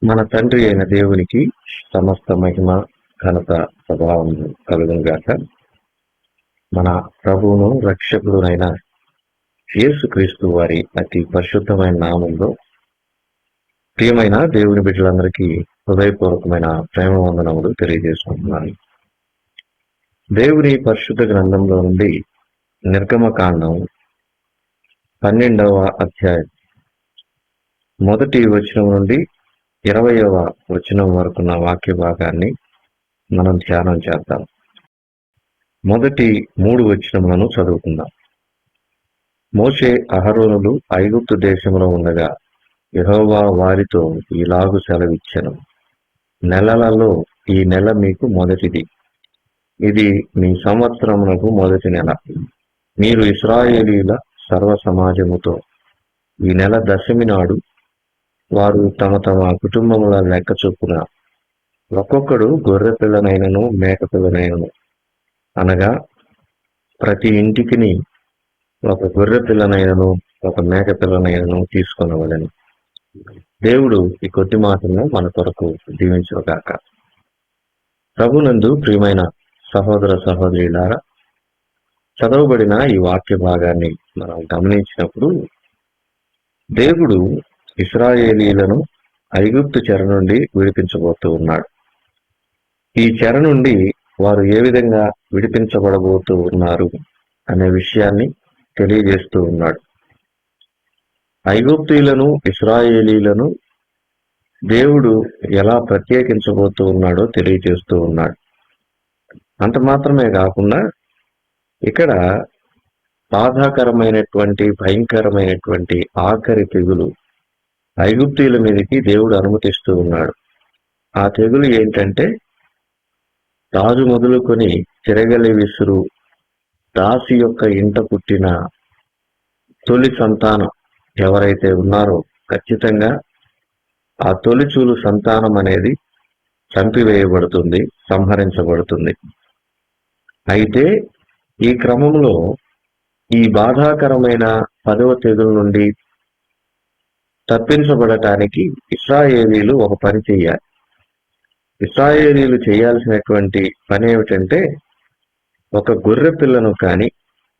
మన తండ్రి అయిన దేవునికి సమస్త మహిమ ఘనత ప్రభావం కలుగునుగాక. మన ప్రభువును రక్షకుడునైన యేసుక్రీస్తు వారి అతి పరిశుద్ధమైన నామంలో ప్రియమైన దేవుని బిడ్డలందరికీ హృదయపూర్వకమైన ప్రేమ వందనములు తెలియజేసుకుంటున్నాను. దేవుని పరిశుద్ధ గ్రంథంలో నుండి నిర్గమకాండం 12వ అధ్యాయం మొదటి వచనం నుండి 20వ వచనం వరకున్న వాక్య భాగాన్ని మనం ధ్యానం చేద్దాం. మొదటి 3 వచనములను చదువుకుందాం. మోషే అహరోనులు ఐగుప్తు దేశంలో ఉండగా యెహోవా వారితో ఇలాగు సెలవిచ్చెను, నెలలలో ఈ నెల మీకు మొదటిది, ఇది మీ సంవత్సరమునకు మొదటి నెల. మీరు ఇశ్రాయేలీల సర్వ సమాజముతో ఈ నెల దశమి నాడు వారు తమ తమ కుటుంబముల లెక్క చొప్పున ఒక్కొక్కడు గొర్రె పిల్లనైనను మేక పిల్లనైనను, అనగా ప్రతి ఇంటికిని ఒక గొర్రె పిల్లనైనను ఒక మేక పిల్లనైనను తీసుకొనవలెను. దేవుడు ఈ కొద్ది మాటలను మన కొరకు దీవించుగాక. ప్రభునందు ప్రియమైన సహోదర సహోదరులారా, చదవబడిన ఈ వాక్య భాగాన్ని మనం గమనించినప్పుడు దేవుడు ఇశ్రాయేలీలను ఐగుప్తు చెర నుండి విడిపించబోతూ ఉన్నాడు. ఈ చెర నుండి వారు ఏ విధంగా విడిపించబడబోతూ ఉన్నారు అనే విషయాన్ని తెలియజేస్తూ ఉన్నాడు. ఐగుప్తీయులను ఇశ్రాయేలీలను దేవుడు ఎలా ప్రత్యేకించబోతూ ఉన్నాడో తెలియజేస్తూ ఉన్నాడు. అంత మాత్రమే కాకుండా ఇక్కడ బాధాకరమైనటువంటి భయంకరమైనటువంటి ఆఖరి తెగులు ఐగుప్తీయుల మీదకి దేవుడు అనుమతిస్తూ ఉన్నాడు. ఆ తెగులు ఏంటంటే, రాజు మొదలుకొని తిరగలి విసురు దాసి యొక్క ఇంట పుట్టిన తొలి సంతానం ఎవరైతే ఉన్నారో ఖచ్చితంగా ఆ తొలిచూలు సంతానం అనేది చంపివేయబడుతుంది, సంహరించబడుతుంది. అయితే ఈ క్రమంలో ఈ బాధాకరమైన 10వ తెగులు నుండి తప్పించబడటానికి ఇశ్రాయేలీలు ఒక పని చేయాలి. ఇశ్రాయేలీలు చేయాల్సినటువంటి పని ఏమిటంటే, ఒక గొర్రె పిల్లను కానీ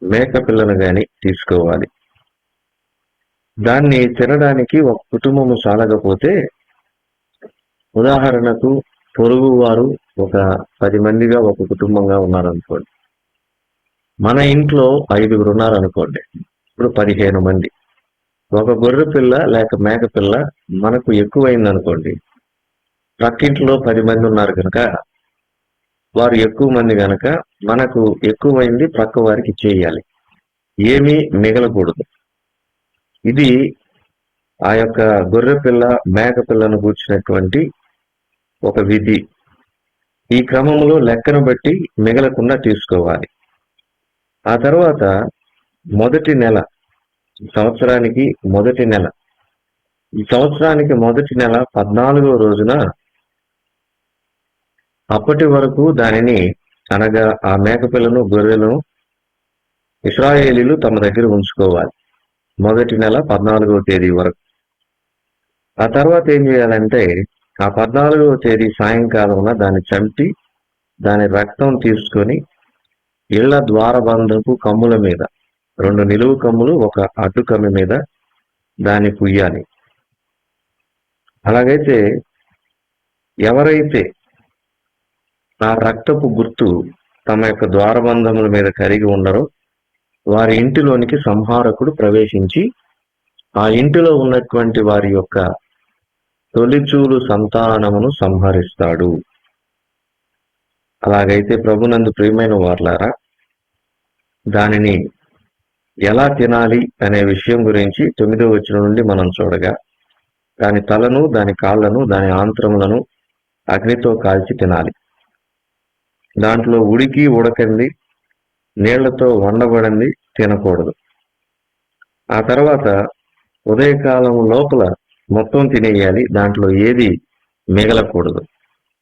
మేక పిల్లను కానీ తీసుకోవాలి. దాన్ని తినడానికి ఒక కుటుంబము సాలకపోతే, ఉదాహరణకు పొరుగు వారు ఒక 10 మందిగా ఒక కుటుంబంగా ఉన్నారనుకోండి, మన ఇంట్లో 5గురు ఉన్నారనుకోండి, ఇప్పుడు 15 మంది. ఒక గొర్రె పిల్ల లేక మేక పిల్ల మనకు ఎక్కువైందనుకోండి, ప్రక్కింట్లో 10 మంది ఉన్నారు కనుక వారు ఎక్కువ మంది కనుక మనకు ఎక్కువైంది ప్రక్క వారికి ఇచ్చేయాలి, ఏమీ మిగలకూడదు. ఇది ఆ యొక్క గొర్రె పిల్ల మేక పిల్లను కూర్చున్నటువంటి ఒక విధి. ఈ క్రమంలో లెక్కను బట్టి మిగలకుండా తీసుకోవాలి. ఆ తర్వాత మొదటి నెల, సంవత్సరానికి మొదటి నెల, ఈ సంవత్సరానికి మొదటి నెల 14వ రోజున అప్పటి వరకు దానిని, అనగా ఆ మేకపిల్లను గొర్రెలను ఇశ్రాయేలీలు తమ దగ్గర ఉంచుకోవాలి, మొదటి నెల 14వ తేదీ వరకు. ఆ తర్వాత ఏం చేయాలంటే, ఆ 14వ తేదీ సాయంకాలమున దాన్ని చంపి దాని రక్తం తీసుకొని ఇళ్ల ద్వారబంధపు కమ్ముల మీద, 2 నిలువు కమ్ములు ఒక అడ్డు కమ్మి మీద దాన్ని పుయ్యాలి. అలాగైతే ఎవరైతే ఆ రక్తపు గుర్తు తమ యొక్క ద్వారబంధముల మీద కరిగి ఉండరో వారి ఇంటిలోనికి సంహారకుడు ప్రవేశించి ఆ ఇంటిలో ఉన్నటువంటి వారి యొక్క తొలిచూలు సంతానమును సంహరిస్తాడు. అలాగైతే ప్రభునందు ప్రియమైన వారలారా, దానిని ఎలా తినాలి అనే విషయం గురించి 9వ వచనం నుండి మనం చూడగా, దాని తలను, దాని కాళ్లను, దాని ఆంత్రములను అగ్నితో కాల్చి తినాలి. దాంట్లో ఉడికి ఉడకంది, నీళ్లతో వండబడింది తినకూడదు. ఆ తర్వాత ఉదయకాలం లోపల మొత్తం తినేయాలి, దాంట్లో ఏది మిగలకూడదు.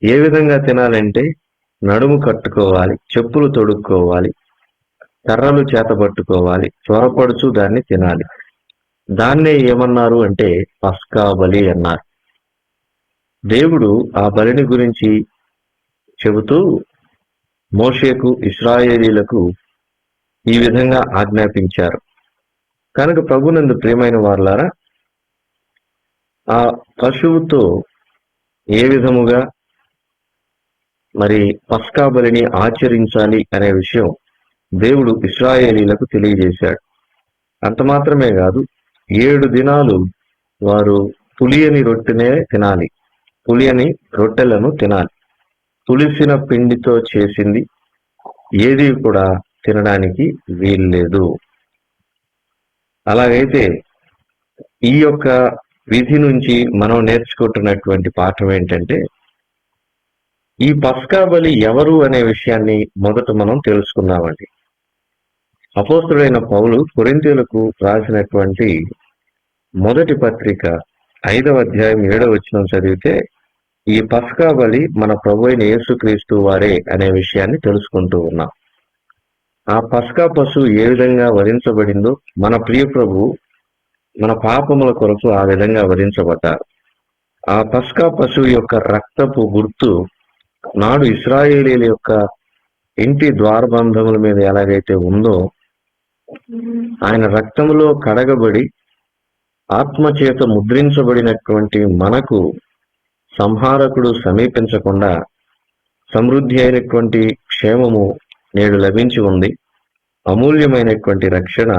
ఏ విధంగా తినాలంటే, నడుము కట్టుకోవాలి, చెప్పులు తొడుక్కోవాలి, కర్రలు చేతబట్టుకోవాలి, త్వరపడుచు దాన్ని తినాలి. దాన్నే ఏమన్నారు అంటే పస్కా బలి అన్నారు. దేవుడు ఆ బలిని గురించి చెబుతూ మోషేకు, ఇశ్రాయేలీలకు ఈ విధంగా ఆజ్ఞాపించారు. కనుక ప్రభునందు ప్రియమైన వారలారా, ఆ పశువుతో ఏ విధముగా మరి పస్కా బలిని ఆచరించాలి అనే విషయం దేవుడు ఇశ్రాయేలీలకు తెలియజేశాడు. అంత మాత్రమే కాదు, 7 దినాలు వారు పులియని రొట్టెనే తినాలి, పులియని రొట్టెలను తినాలి. పులిసిన పిండితో చేసింది ఏది కూడా తినడానికి వీల్లేదు. అలాగైతే ఈ యొక్క విధి నుంచి మనం నేర్చుకుంటున్నటువంటి పాఠం ఏంటంటే, ఈ పస్కా బలి ఎవరు అనే విషయాన్ని మొదట మనం తెలుసుకుందామండి. అపోస్తుడైన పౌలు కొరింథీయులకు రాసినటువంటి మొదటి పత్రిక 5వ అధ్యాయం 7వ వచనం చదివితే, ఈ పస్కా బలి మన ప్రభు అయిన యేసుక్రీస్తు వారే అనే విషయాన్ని తెలుసుకుంటూ ఉన్నాం. ఆ పస్కా పశువు ఏ విధంగా వధించబడిందో మన ప్రియ ప్రభు మన పాపముల కొరకు ఆ విధంగా వధించబడ్డారు. ఆ పస్కా పశువు యొక్క రక్తపు గుర్తు నాడు ఇశ్రాయేలీల యొక్క ఇంటి ద్వారబంధముల మీద ఎలాగైతే ఉందో, ఆయన రక్తములో కడగబడి ఆత్మచేత ముద్రించబడినటువంటి మనకు సంహారకుడు సమీపించకుండా సమృద్ధి అయినటువంటి క్షేమము నేడు లభించి ఉంది. అమూల్యమైనటువంటి రక్షణ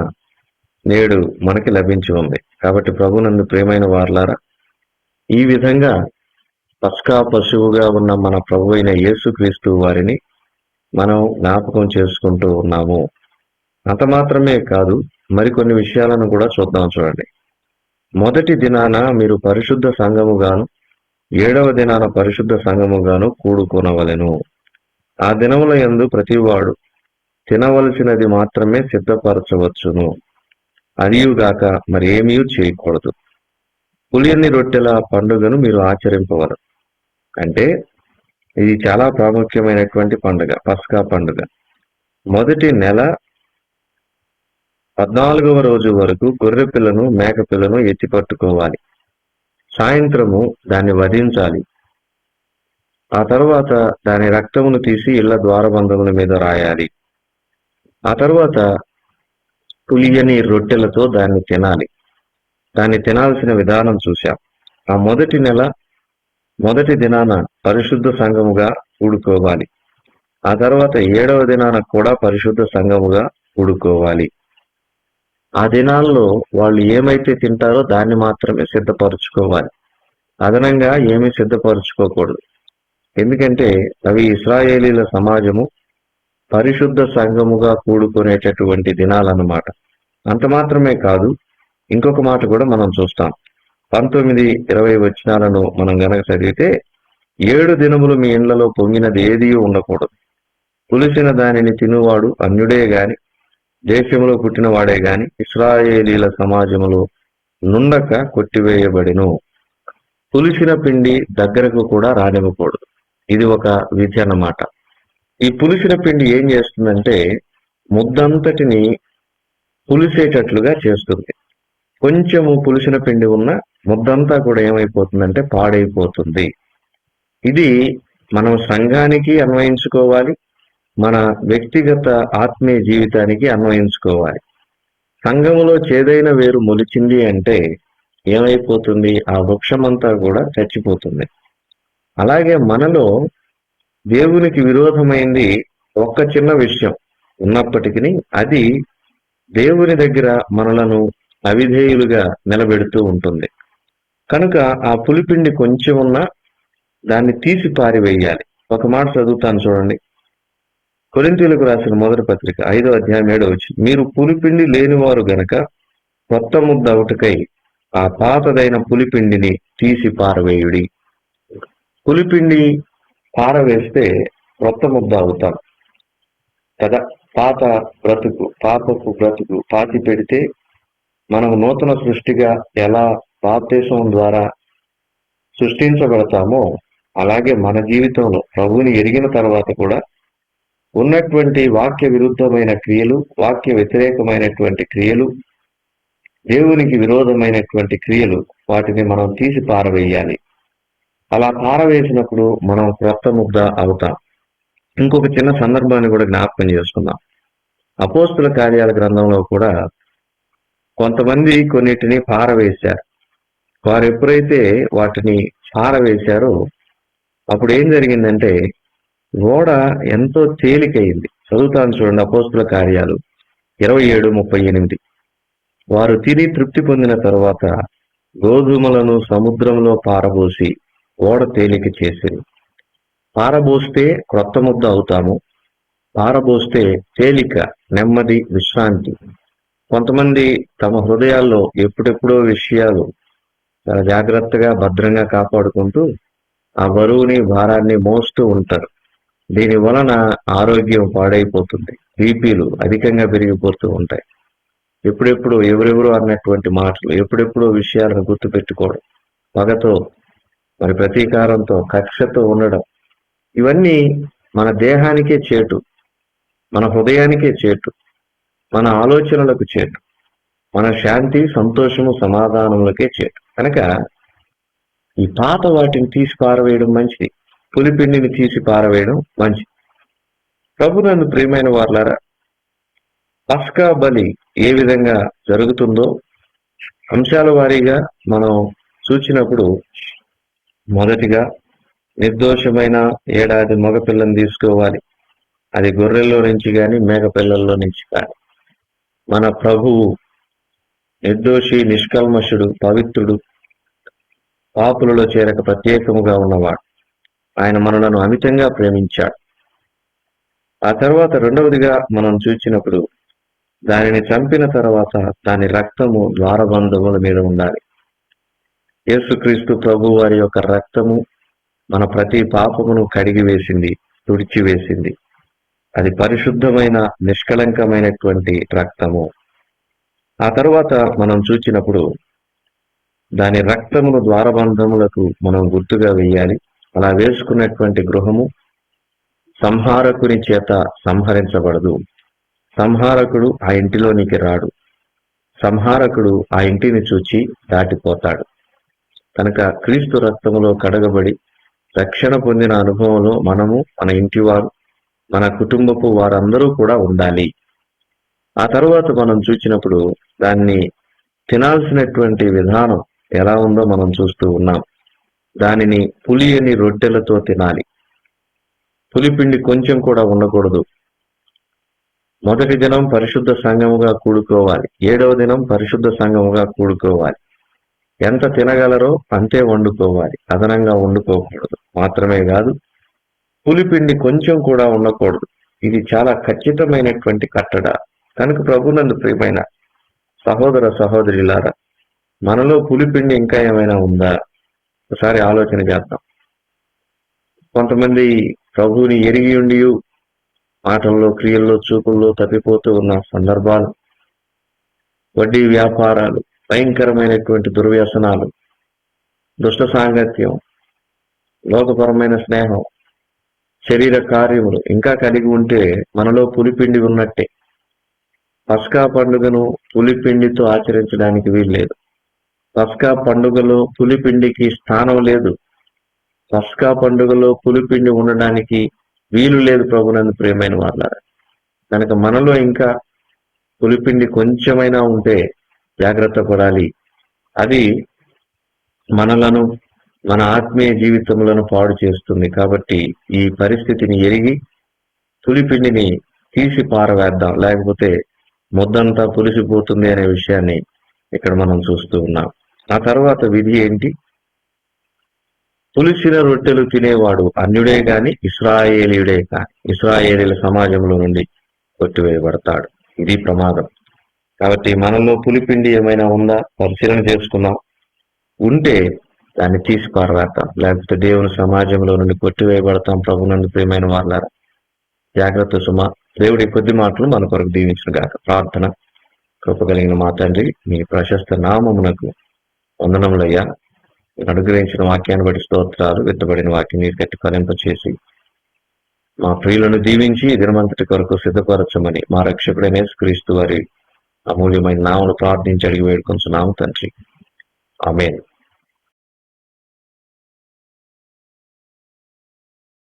నేడు మనకి లభించి ఉంది. కాబట్టి ప్రభునందు ప్రియమైన వారలారా, ఈ విధంగా పస్కా పశువుగా ఉన్న మన ప్రభు అయిన యేసుక్రీస్తు వారిని మనం జ్ఞాపకం చేసుకుంటూ ఉన్నాము. అంత మాత్రమే కాదు, మరికొన్ని విషయాలను కూడా చూద్దాం. చూడండి, మొదటి దినాన మీరు పరిశుద్ధ సంఘముగాను 7వ దినాన పరిశుద్ధ సంఘముగాను కూడుకొనవలెను. ఆ దినముల యందు ప్రతివాడు తినవలసినది మాత్రమే సిద్ధపరచవచ్చును, అదియుగాక మరి ఏమీ చేయకూడదు. పులియని రొట్టెల పండుగను మీరు ఆచరింపవలెను. అంటే ఇది చాలా ప్రాముఖ్యమైనటువంటి పండుగ, పస్కా పండుగ. మొదటి నెల 14వ రోజు వరకు గొర్రె పిల్లను, మేక పిల్లను ఎత్తి పట్టుకోవాలి. సాయంత్రము దాన్ని వధించాలి. ఆ తర్వాత దాని రక్తమును తీసి ఇళ్ల ద్వారబంధముల మీద రాయాలి. ఆ తర్వాత పులియని రొట్టెలతో దాన్ని తినాలి. దాన్ని తినాల్సిన విధానం చూశాం. ఆ మొదటి నెల మొదటి దినాన పరిశుద్ధ సంఘముగా కూడుకోవాలి. ఆ తర్వాత 7వ దినాన కూడా పరిశుద్ధ సంఘముగా కూడుకోవాలి. ఆ దినాల్లో వాళ్ళు ఏమైతే తింటారో దాన్ని మాత్రమే సిద్ధపరచుకోవాలి. అదనంగా ఏమీ సిద్ధపరచుకోకూడదు. ఎందుకంటే అవి ఇశ్రాయేలీల సమాజము పరిశుద్ధ సంఘముగా కూడుకునేటటువంటి దినాలన్నమాట. అంత మాత్రమే కాదు, ఇంకొక మాట కూడా మనం చూస్తాం. 19-20 వచనాలను మనం గనక చదివితే, 7 దినములు మీ ఇండ్లలో పొంగినది ఏదీ ఉండకూడదు. పులిసిన దానిని తినువాడు అన్యుడే గాని, దేశంలో పుట్టిన వాడే గాని ఇశ్రాయేలీల సమాజములో నుండక కొట్టివేయబడిను. పులిసిన పిండి దగ్గరకు కూడా రానివ్వకూడదు. ఇది ఒక విధి అన్నమాట. ఈ పులిసిన పిండి ఏం చేస్తుందంటే ముద్దంతటిని పులిసేటట్లుగా చేస్తుంది. కొంచెము పులిసిన పిండి ఉన్న ముద్దంతా కూడా ఏమైపోతుందంటే పాడైపోతుంది. ఇది మనం సంఘానికి అన్వయించుకోవాలి, మన వ్యక్తిగత ఆత్మీయ జీవితానికి అన్వయించుకోవాలి. సంఘములో చేదైన వేరు మొలిచింది అంటే ఏమైపోతుంది? ఆ వృక్షమంతా కూడా చచ్చిపోతుంది. అలాగే మనలో దేవునికి విరోధమైంది ఒక్క చిన్న విషయం ఉన్నప్పటికీ అది దేవుని దగ్గర మనలను అవిధేయులుగా నిలబెడుతూ ఉంటుంది. కనుక ఆ పులిపిండి కొంచెం ఉన్నా దాన్ని తీసి పారివేయాలి. ఒక మాట చదువుతాను చూడండి. కొరింథీయులకు రాసిన మొదటి పత్రిక 5వ అధ్యాయం 7వ వచనం, మీరు పులిపిండి లేనివారు గనక కొత్త ముద్ద అవుటకై ఆ పాతదైన పులిపిండిని తీసి పారవేయుడి. పులిపిండి పారవేస్తే కొత్త ముద్ద అవుతాం కదా. పాత బ్రతుకు, పాపపు బ్రతుకు పాతి పెడితే మనం నూతన సృష్టిగా ఎలా బాప్తిసం ద్వారా సృష్టించబడతామో, అలాగే మన జీవితంలో ప్రభువుని ఎరిగిన తర్వాత కూడా ఉన్నటువంటి వాక్య విరుద్ధమైన క్రియలు, వాక్య వ్యతిరేకమైనటువంటి క్రియలు, దేవునికి విరోధమైనటువంటి క్రియలు, వాటిని మనం తీసి పారవేయాలి. అలా పారవేసినప్పుడు మనం క్రొత్త ముద్ద అవుతాం. ఇంకొక చిన్న సందర్భాన్ని కూడా జ్ఞాపకం చేసుకుందాం. అపోస్తుల కార్యాల గ్రంథంలో కూడా కొంతమంది కొన్నిటిని పారవేశారు. వారు ఎప్పుడైతే వాటిని పారవేశారో అప్పుడు ఏం జరిగిందంటే ఓడ ఎంతో తేలికయింది. చదువుతాను చూడండి, అపోస్తుల కార్యాలు 27:38. వారు తిని తృప్తి పొందిన తరువాత గోధుమలను సముద్రంలో పారబోసి ఓడ తేలిక చేసిరి. పారబోస్తే క్రొత్త ముద్ద అవుతాము, పారబోస్తే తేలిక, నెమ్మది, విశ్రాంతి. కొంతమంది తమ హృదయాల్లో ఎప్పుడెప్పుడో విషయాలు చాలా జాగ్రత్తగా భద్రంగా కాపాడుకుంటూ ఆ బరువుని భారాన్ని మోస్తూ ఉంటారు. దీని వలన ఆరోగ్యం పాడైపోతుంది, బీపీలు అధికంగా పెరిగిపోతూ ఉంటాయి. ఎప్పుడెప్పుడు ఎవరెవరు అన్నటువంటి మాటలు, ఎప్పుడెప్పుడో విషయాలను గుర్తుపెట్టుకోవడం, పగతో మరి ప్రతీకారంతో కక్షతో ఉండడం, ఇవన్నీ మన దేహానికే చేటు, మన హృదయానికే చేటు, మన ఆలోచనలకు చేటు, మన శాంతి, సంతోషము, సమాధానములకే చేటు. కనుక ఈ పాత వాటిని తీసి పారవేయడం మంచిది, పులిపిండిని తీసి పారవేయడం మంచిది. ప్రభునందు ప్రియమైన వార్లారా, పస్కా బలి ఏ విధంగా జరుగుతుందో అంశాల వారీగా మనం చూచినప్పుడు, మొదటిగా నిర్దోషమైన ఏడాది మగపిల్లని తీసుకోవాలి. అది గొర్రెల్లో నుంచి కానీ మేకపిల్లల్లో నుంచి కానీ. మన ప్రభువు నిర్దోషి, నిష్కల్మషుడు, పవిత్రుడు, పాపులలో చేరక ప్రత్యేకముగా ఉన్నవాడు. ఆయన మనలను అమితంగా ప్రేమించాడు. ఆ తర్వాత రెండవదిగా మనం చూసినప్పుడు దానిని చంపిన తర్వాత దాని రక్తము ద్వారబంధముల మీద ఉండాలి. యేసుక్రీస్తు ప్రభు వారి యొక్క రక్తము మన ప్రతి పాపమును కడిగి వేసింది, తుడిచివేసింది. అది పరిశుద్ధమైన, నిష్కలంకమైనటువంటి రక్తము. ఆ తర్వాత మనం చూచినప్పుడు దాని రక్తమును ద్వారబంధములకు మనం గుర్తుగా వేయాలి. అలా వేసుకున్నటువంటి గృహము సంహారకుని చేత సంహరించబడదు. సంహారకుడు ఆ ఇంటిలోనికి రాడు. సంహారకుడు ఆ ఇంటిని చూచి దాటిపోతాడు. కనుక క్రీస్తు రక్తములో కడగబడి రక్షణ పొందిన అనుభవంలో మనము, మన ఇంటివారు, మన కుటుంబపు వారందరూ కూడా ఉండాలి. ఆ తర్వాత మనం చూసినప్పుడు దాన్ని తినాల్సినటువంటి విధానం ఎలా ఉందో మనం చూస్తూ ఉన్నాం. దానిని పులియని రొట్టెలతో తినాలి. పులిపిండి కొంచెం కూడా ఉండకూడదు. మొదటి దినం పరిశుద్ధ సంఘముగా కూడుకోవాలి, 7వ దినం పరిశుద్ధ సంఘముగా కూడుకోవాలి. ఎంత తినగలరో అంతే వండుకోవాలి, అదనంగా వండుకోకూడదు. మాత్రమే కాదు, పులిపిండి కొంచెం కూడా ఉండకూడదు. ఇది చాలా ఖచ్చితమైనటువంటి కట్టడ. కనుక ప్రభునందు ప్రియమైన సహోదర సహోదరులారా, మనలో పులిపిండి ఇంకా ఏమైనా ఉందా? ఒకసారి ఆలోచన చేద్దాం. కొంతమంది ప్రభువుని ఎరిగి ఉండి మాటల్లో, క్రియల్లో, చూపుల్లో తప్పిపోతూ ఉన్న సందర్భాలు, వడ్డీ వ్యాపారాలు, భయంకరమైనటువంటి దుర్వ్యసనాలు, దుష్ట సాంగత్యం, లోకపరమైన స్నేహం, శరీర కార్యములు ఇంకా కలిగి ఉంటే మనలో పులిపిండి ఉన్నట్టే. పస్కా పండుగను పులిపిండితో ఆచరించడానికి వీల్లేదు. పస్కా పండుగలో పులిపిండికి స్థానం లేదు. పస్కా పండుగలో పులిపిండి ఉండడానికి వీలు లేదు. ప్రభునందు ప్రియమైన వారులారా, కనుక మనలో ఇంకా పులిపిండి కొంచెమైనా ఉంటే జాగ్రత్త పడాలి. అది మనలను, మన ఆత్మీయ జీవితములను పాడు చేస్తుంది. కాబట్టి ఈ పరిస్థితిని ఎరిగి పులిపిండిని తీసి పారవేద్దాం, లేకపోతే ముద్దంతా పులిసిపోతుంది అనే విషయాన్ని ఇక్కడ మనం చూస్తూ ఉన్నాం. ఆ తర్వాత విధి ఏంటి? పులిసిన రొట్టెలు తినేవాడు అన్యుడే గాని ఇశ్రాయేలీయుడే కాని ఇశ్రాయేలీల సమాజంలో నుండి కొట్టివేయబడతాడు. ఇది ప్రమాదం. కాబట్టి మనలో పులిపిండి ఏమైనా ఉందా పరిశీలన చేసుకుందాం. ఉంటే దాన్ని తీసి పారవేద్దాం, లేకపోతే దేవుని సమాజంలో నుండి కొట్టివేయబడతాం. ప్రభునందు ప్రియమైన వారులారా, జాగ్రత్త సుమా. దేవుడి కొద్ది మాటలు మన కొరకు దీవించిన గాక. ప్రార్థన. కృప కలిగిన మా తండ్రి, మీ ప్రశస్త నామమునకు వందనములయ్యా. అనుగ్రహించిన వాక్యాన్ని బట్టి స్తోత్రాలు. విత్తబడిన వాక్యం నీరు కట్టి ఫలింపచేసి మా ప్రియులను దీవించి దినమంతటి కొరకు సిద్ధపరచమని మా రక్షకుడైన యేసుక్రీస్తు వారి అమూల్యమైన నామమును ప్రార్థించి అడిగి వేడుకొంచున్నాము తండ్రి. ఆమేన్.